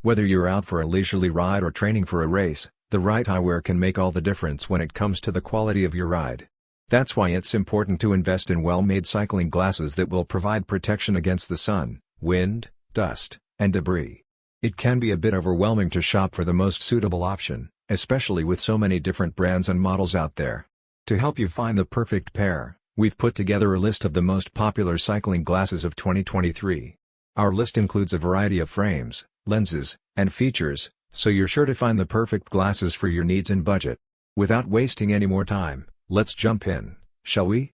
Whether you're out for a leisurely ride or training for a race, the right eyewear can make all the difference when it comes to the quality of your ride. That's why it's important to invest in well-made cycling glasses that will provide protection against the sun, wind, dust, and debris. It can be a bit overwhelming to shop for the most suitable option, especially with so many different brands and models out there. To help you find the perfect pair, we've put together a list of the most popular cycling glasses of 2023. Our list includes a variety of frames, lenses, and features, so you're sure to find the perfect glasses for your needs and budget. Without wasting any more time, let's jump in, shall we?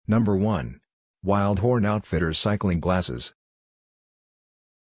Number 1. Wild Horn Outfitters Cycling Glasses.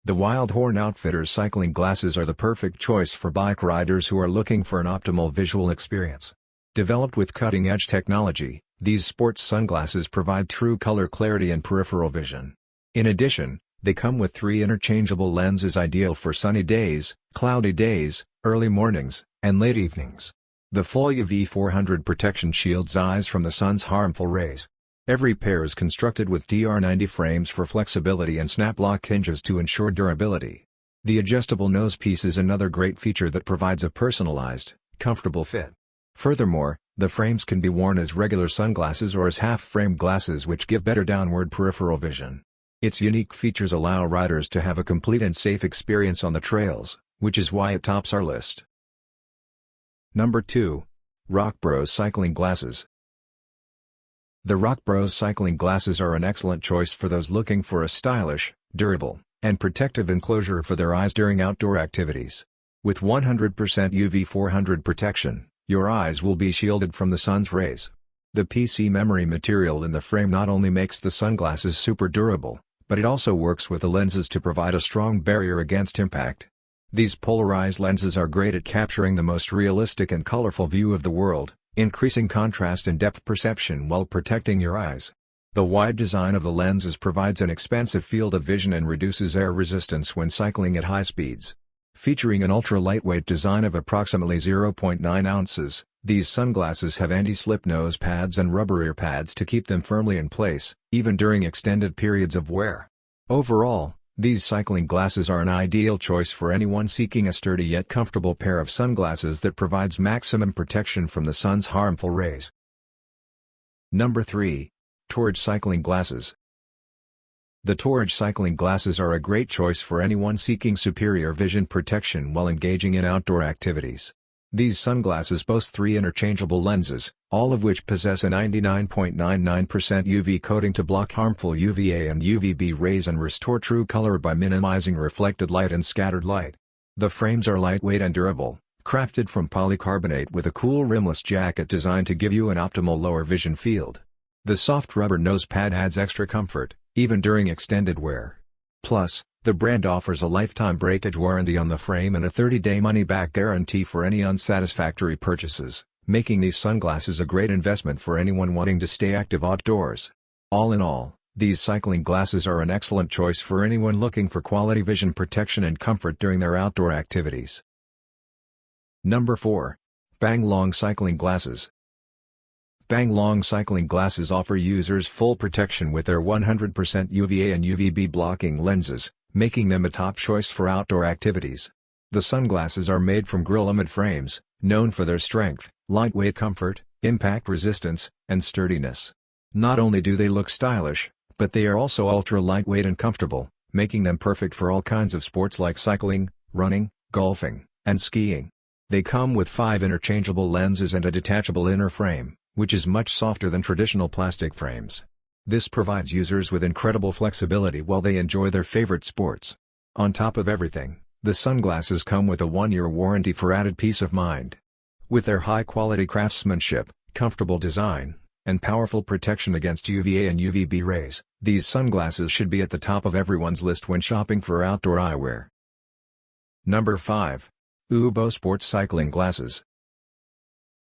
The Wild Horn Outfitters cycling glasses are the perfect choice for bike riders who are looking for an optimal visual experience. Developed with cutting-edge technology, these sports sunglasses provide true color clarity and peripheral vision. In addition, they come with 3 interchangeable lenses ideal for sunny days, cloudy days, early mornings, and late evenings. The full UV 400 protection shields eyes from the sun's harmful rays. Every pair is constructed with DR90 frames for flexibility and snap-lock hinges to ensure durability. The adjustable nose piece is another great feature that provides a personalized, comfortable fit. Furthermore, the frames can be worn as regular sunglasses or as half-frame glasses, which give better downward peripheral vision. Its unique features allow riders to have a complete and safe experience on the trails, which is why it tops our list. Number 2. Rock Bros Cycling Glasses. The Rock Bros cycling glasses are an excellent choice for those looking for a stylish, durable, and protective enclosure for their eyes during outdoor activities. With 100% UV 400 protection, your eyes will be shielded from the sun's rays. The PC memory material in the frame not only makes the sunglasses super durable, but it also works with the lenses to provide a strong barrier against impact. These polarized lenses are great at capturing the most realistic and colorful view of the world, increasing contrast and depth perception while protecting your eyes. The wide design of the lenses provides an expansive field of vision and reduces air resistance when cycling at high speeds. Featuring an ultra-lightweight design of approximately 0.9 ounces, these sunglasses have anti-slip nose pads and rubber ear pads to keep them firmly in place, even during extended periods of wear. Overall, these cycling glasses are an ideal choice for anyone seeking a sturdy yet comfortable pair of sunglasses that provides maximum protection from the sun's harmful rays. Number 3. Torch Cycling Glasses. The Torch cycling glasses are a great choice for anyone seeking superior vision protection while engaging in outdoor activities. These sunglasses boast 3 interchangeable lenses, all of which possess a 99.99% UV coating to block harmful UVA and UVB rays and restore true color by minimizing reflected light and scattered light. The frames are lightweight and durable, crafted from polycarbonate with a cool rimless jacket designed to give you an optimal lower vision field. The soft rubber nose pad adds extra comfort, even during extended wear. Plus, the brand offers a lifetime breakage warranty on the frame and a 30-day money-back guarantee for any unsatisfactory purchases, making these sunglasses a great investment for anyone wanting to stay active outdoors. All in all, these cycling glasses are an excellent choice for anyone looking for quality vision protection and comfort during their outdoor activities. Number 4. Bang Long Cycling Glasses. Bang Long cycling glasses offer users full protection with their 100% UVA and UVB blocking lenses, making them a top choice for outdoor activities. The sunglasses are made from Grilamid frames, known for their strength, lightweight comfort, impact resistance, and sturdiness. Not only do they look stylish, but they are also ultra-lightweight and comfortable, making them perfect for all kinds of sports like cycling, running, golfing, and skiing. They come with 5 interchangeable lenses and a detachable inner frame, which is much softer than traditional plastic frames. This provides users with incredible flexibility while they enjoy their favorite sports. On top of everything, the sunglasses come with a 1-year warranty for added peace of mind. With their high-quality craftsmanship, comfortable design, and powerful protection against UVA and UVB rays, these sunglasses should be at the top of everyone's list when shopping for outdoor eyewear. Number 5. UBO Sports Cycling Glasses.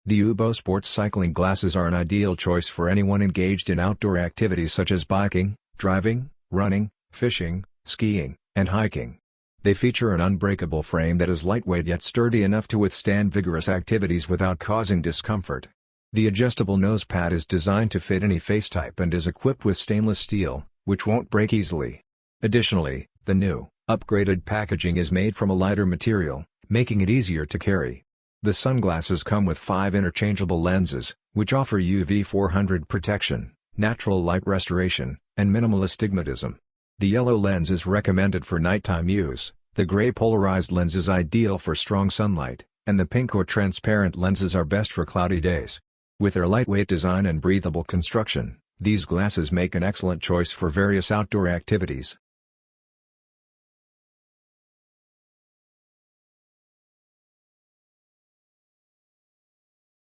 The UBO Sports Cycling Glasses are an ideal choice for anyone engaged in outdoor activities such as biking, driving, running, fishing, skiing, and hiking. They feature an unbreakable frame that is lightweight yet sturdy enough to withstand vigorous activities without causing discomfort. The adjustable nose pad is designed to fit any face type and is equipped with stainless steel, which won't break easily. Additionally, the new, Upgraded packaging is made from a lighter material, making it easier to carry. The sunglasses come with 5 interchangeable lenses, which offer UV 400 protection, natural light restoration, and minimal astigmatism. The yellow lens is recommended for nighttime use, the gray polarized lens is ideal for strong sunlight, and the pink or transparent lenses are best for cloudy days. With their lightweight design and breathable construction, these glasses make an excellent choice for various outdoor activities.